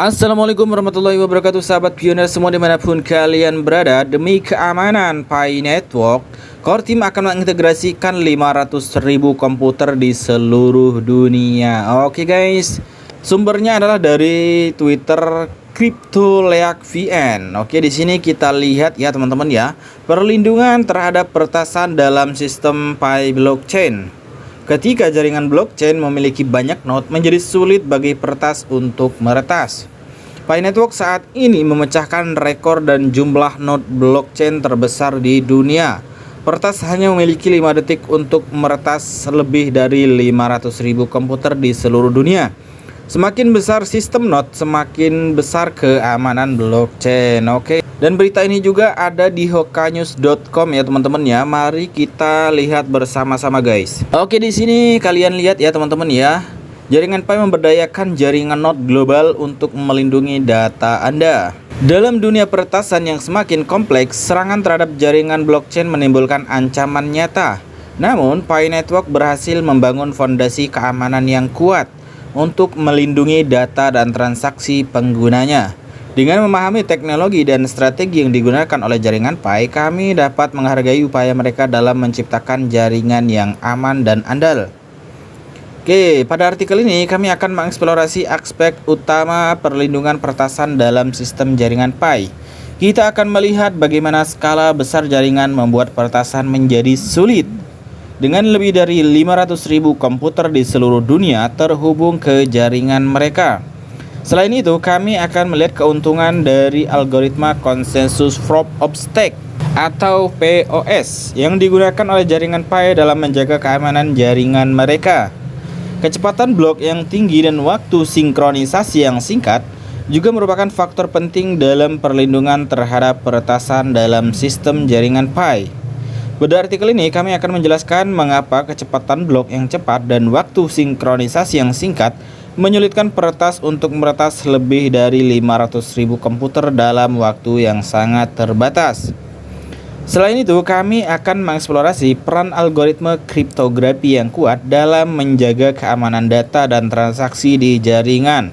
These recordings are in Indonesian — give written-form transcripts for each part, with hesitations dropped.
Assalamualaikum warahmatullahi wabarakatuh, sahabat pioner semua dimanapun kalian berada. Demi keamanan Pi Network, Core Team akan mengintegrasikan 500.000 komputer di seluruh dunia. Oke guys, sumbernya adalah dari Twitter CryptoLeakVN. Oke, di sini kita lihat ya teman-teman ya, perlindungan terhadap peretasan dalam sistem Pi blockchain. Ketika jaringan blockchain memiliki banyak node, menjadi sulit bagi peretas untuk meretas. Pi Network saat ini memecahkan rekor dan jumlah node blockchain terbesar di dunia. Peretas hanya memiliki 5 detik untuk meretas lebih dari 500.000 komputer di seluruh dunia. Semakin besar sistem node, semakin besar keamanan blockchain. Oke. Dan berita ini juga ada di hokanews.com ya teman-teman ya. Mari kita lihat bersama-sama guys. Oke, di sini kalian lihat ya teman-teman ya. Jaringan Pi memberdayakan jaringan node global untuk melindungi data Anda. Dalam dunia peretasan yang semakin kompleks, serangan terhadap jaringan blockchain menimbulkan ancaman nyata. Namun, Pi Network berhasil membangun fondasi keamanan yang kuat untuk melindungi data dan transaksi penggunanya. Dengan memahami teknologi dan strategi yang digunakan oleh jaringan Pi, kami dapat menghargai upaya mereka dalam menciptakan jaringan yang aman dan andal. Oke, pada artikel ini kami akan mengeksplorasi aspek utama perlindungan peretasan dalam sistem jaringan Pi. Kita akan melihat bagaimana skala besar jaringan membuat peretasan menjadi sulit. Dengan lebih dari 500.000 komputer di seluruh dunia terhubung ke jaringan mereka. Selain itu, kami akan melihat keuntungan dari algoritma Consensus Proof of Stake atau POS yang digunakan oleh jaringan Pi dalam menjaga keamanan jaringan mereka. Kecepatan blok yang tinggi dan waktu sinkronisasi yang singkat juga merupakan faktor penting dalam perlindungan terhadap peretasan dalam sistem jaringan Pi. Pada artikel ini kami akan menjelaskan mengapa kecepatan blok yang cepat dan waktu sinkronisasi yang singkat menyulitkan peretas untuk meretas lebih dari 500.000 komputer dalam waktu yang sangat terbatas. Selain itu, kami akan mengeksplorasi peran algoritma kriptografi yang kuat dalam menjaga keamanan data dan transaksi di jaringan.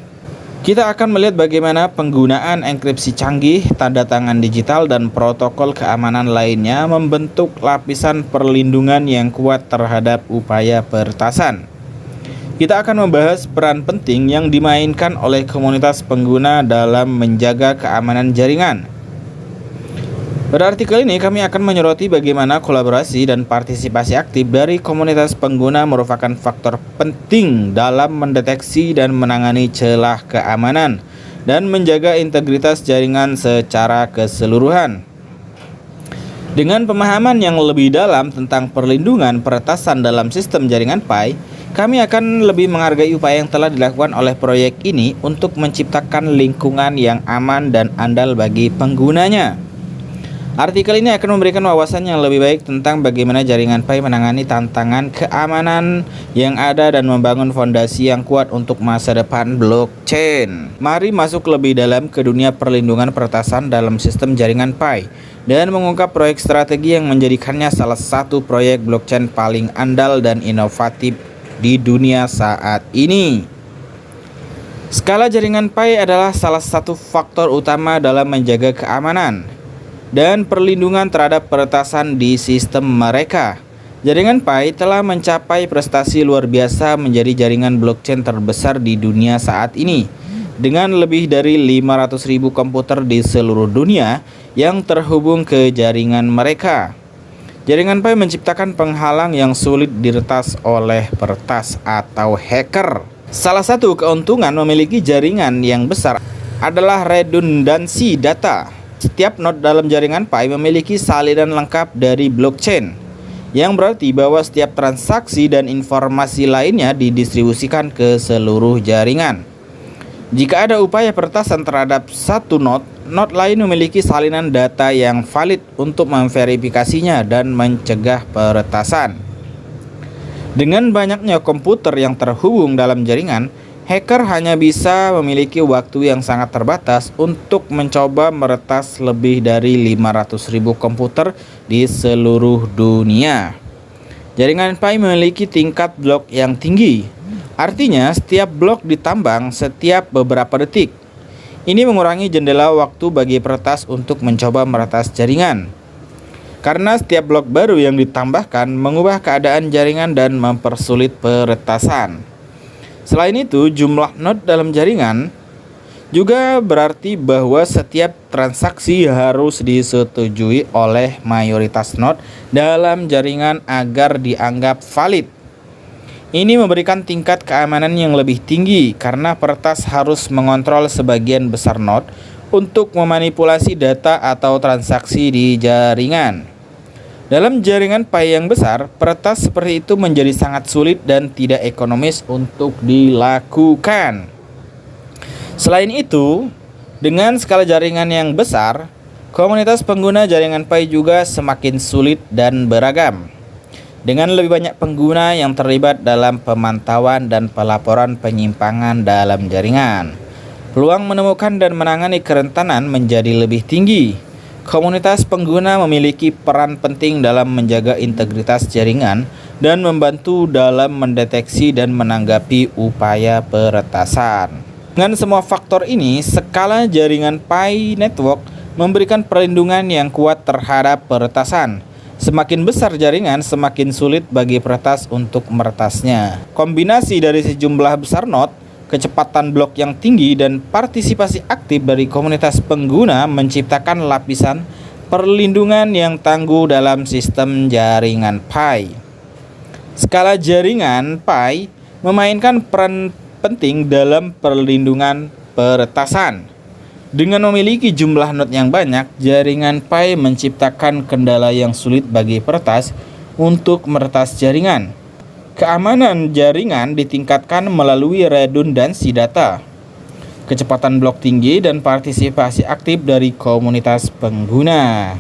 Kita akan melihat bagaimana penggunaan enkripsi canggih, tanda tangan digital, dan protokol keamanan lainnya membentuk lapisan perlindungan yang kuat terhadap upaya peretasan. Kita akan membahas peran penting yang dimainkan oleh komunitas pengguna dalam menjaga keamanan jaringan. Pada artikel ini kami akan menyoroti bagaimana kolaborasi dan partisipasi aktif dari komunitas pengguna merupakan faktor penting dalam mendeteksi dan menangani celah keamanan dan menjaga integritas jaringan secara keseluruhan. Dengan pemahaman yang lebih dalam tentang perlindungan peretasan dalam sistem jaringan Pi, kami akan lebih menghargai upaya yang telah dilakukan oleh proyek ini untuk menciptakan lingkungan yang aman dan andal bagi penggunanya. Artikel ini akan memberikan wawasan yang lebih baik tentang bagaimana jaringan Pi menangani tantangan keamanan yang ada dan membangun fondasi yang kuat untuk masa depan blockchain. Mari masuk lebih dalam ke dunia perlindungan peretasan dalam sistem jaringan Pi dan mengungkap proyek strategi yang menjadikannya salah satu proyek blockchain paling andal dan inovatif di dunia saat ini. Skala jaringan Pi adalah salah satu faktor utama dalam menjaga keamanan dan perlindungan terhadap peretasan di sistem mereka. Jaringan Pi telah mencapai prestasi luar biasa menjadi jaringan blockchain terbesar di dunia saat ini, dengan lebih dari 500.000 komputer di seluruh dunia yang terhubung ke jaringan mereka. Jaringan Pi menciptakan penghalang yang sulit diretas oleh peretas atau hacker. Salah satu keuntungan memiliki jaringan yang besar adalah redundansi data. Setiap node dalam jaringan Pi memiliki salinan lengkap dari blockchain, yang berarti bahwa setiap transaksi dan informasi lainnya didistribusikan ke seluruh jaringan. Jika ada upaya peretasan terhadap satu node lain memiliki salinan data yang valid untuk memverifikasinya dan mencegah peretasan. Dengan banyaknya komputer yang terhubung dalam jaringan, hacker hanya bisa memiliki waktu yang sangat terbatas untuk mencoba meretas lebih dari 500.000 komputer di seluruh dunia. Jaringan Pi memiliki tingkat blok yang tinggi. Artinya, setiap blok ditambang setiap beberapa detik. Ini mengurangi jendela waktu bagi peretas untuk mencoba meretas jaringan. Karena setiap blok baru yang ditambahkan mengubah keadaan jaringan dan mempersulit peretasan. Selain itu, jumlah node dalam jaringan juga berarti bahwa setiap transaksi harus disetujui oleh mayoritas node dalam jaringan agar dianggap valid. Ini memberikan tingkat keamanan yang lebih tinggi karena peretas harus mengontrol sebagian besar node untuk memanipulasi data atau transaksi di jaringan. Dalam jaringan Pi yang besar, peretas seperti itu menjadi sangat sulit dan tidak ekonomis untuk dilakukan. Selain itu, dengan skala jaringan yang besar, komunitas pengguna jaringan Pi juga semakin sulit dan beragam. Dengan lebih banyak pengguna yang terlibat dalam pemantauan dan pelaporan penyimpangan dalam jaringan, peluang menemukan dan menangani kerentanan menjadi lebih tinggi. Komunitas pengguna memiliki peran penting dalam menjaga integritas jaringan dan membantu dalam mendeteksi dan menanggapi upaya peretasan. Dengan semua faktor ini, skala jaringan Pi Network memberikan perlindungan yang kuat terhadap peretasan. Semakin besar jaringan, semakin sulit bagi peretas untuk meretasnya. Kombinasi dari sejumlah besar node, kecepatan blok yang tinggi, dan partisipasi aktif dari komunitas pengguna menciptakan lapisan perlindungan yang tangguh dalam sistem jaringan Pi. Skala jaringan Pi memainkan peran penting dalam perlindungan peretasan. Dengan memiliki jumlah node yang banyak, jaringan Pi menciptakan kendala yang sulit bagi peretas untuk meretas jaringan. Keamanan jaringan ditingkatkan melalui redundansi data, kecepatan blok tinggi, dan partisipasi aktif dari komunitas pengguna.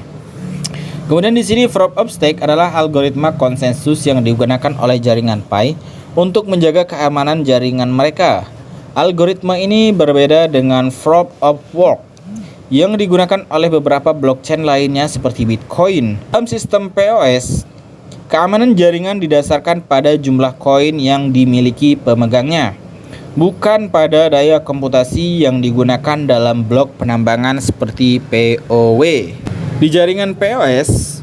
Kemudian di sini Proof of Stake adalah algoritma konsensus yang digunakan oleh jaringan Pi untuk menjaga keamanan jaringan mereka. Algoritma ini berbeda dengan Proof of Work yang digunakan oleh beberapa blockchain lainnya seperti Bitcoin. Dalam sistem POS, keamanan jaringan didasarkan pada jumlah koin yang dimiliki pemegangnya, bukan pada daya komputasi yang digunakan dalam blok penambangan seperti POW. Di jaringan POS,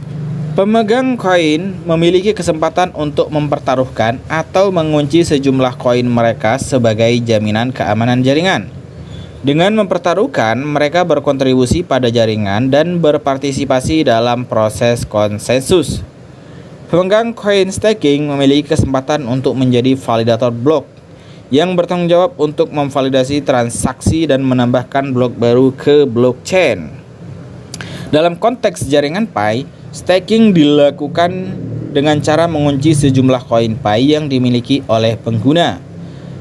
pemegang koin memiliki kesempatan untuk mempertaruhkan atau mengunci sejumlah koin mereka sebagai jaminan keamanan jaringan. Dengan mempertaruhkan, mereka berkontribusi pada jaringan dan berpartisipasi dalam proses konsensus. Pemegang koin staking memiliki kesempatan untuk menjadi validator blok yang bertanggung jawab untuk memvalidasi transaksi dan menambahkan blok baru ke blockchain. Dalam konteks jaringan Pi, staking dilakukan dengan cara mengunci sejumlah koin Pi yang dimiliki oleh pengguna.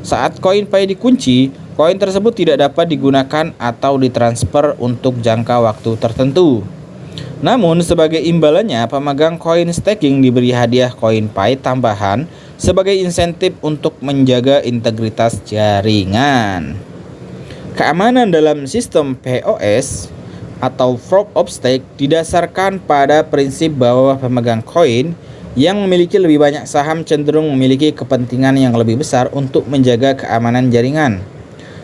Saat koin Pi dikunci, koin tersebut tidak dapat digunakan atau ditransfer untuk jangka waktu tertentu. Namun, sebagai imbalannya, pemegang koin staking diberi hadiah koin Pi tambahan sebagai insentif untuk menjaga integritas jaringan. Keamanan dalam sistem POS atau Proof of Stake didasarkan pada prinsip bahwa pemegang koin yang memiliki lebih banyak saham cenderung memiliki kepentingan yang lebih besar untuk menjaga keamanan jaringan.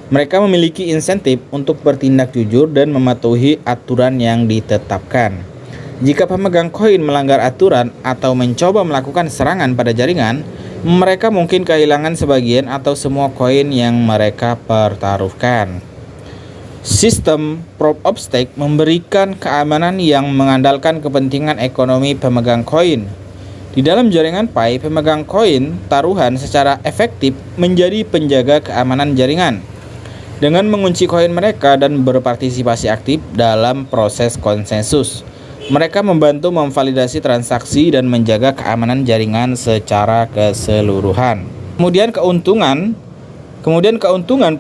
Mereka memiliki insentif untuk bertindak jujur dan mematuhi aturan yang ditetapkan. Jika pemegang koin melanggar aturan atau mencoba melakukan serangan pada jaringan, mereka mungkin kehilangan sebagian atau semua koin yang mereka pertaruhkan. Sistem Proof of Stake memberikan keamanan yang mengandalkan kepentingan ekonomi pemegang koin. Di dalam jaringan Pi, pemegang koin taruhan secara efektif menjadi penjaga keamanan jaringan dengan mengunci koin mereka dan berpartisipasi aktif dalam proses konsensus. Mereka membantu memvalidasi transaksi dan menjaga keamanan jaringan secara keseluruhan. Kemudian keuntungan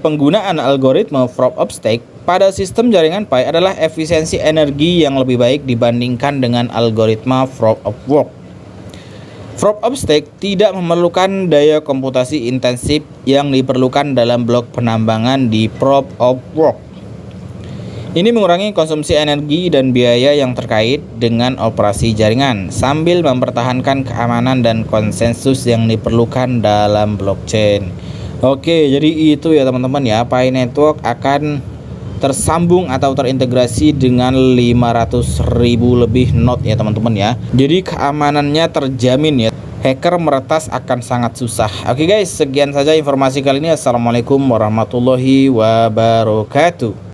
penggunaan algoritma Proof of Stake pada sistem jaringan Pi adalah efisiensi energi yang lebih baik dibandingkan dengan algoritma Proof of Work. Proof of Stake tidak memerlukan daya komputasi intensif yang diperlukan dalam blok penambangan di Proof of Work. Ini mengurangi konsumsi energi dan biaya yang terkait dengan operasi jaringan sambil mempertahankan keamanan dan konsensus yang diperlukan dalam blockchain. Oke, jadi itu ya teman-teman ya, Pi Network akan tersambung atau terintegrasi dengan 500.000 lebih node ya teman-teman ya. Jadi keamanannya terjamin ya. Hacker meretas akan sangat susah. Oke guys, sekian saja informasi kali ini. Assalamualaikum warahmatullahi wabarakatuh.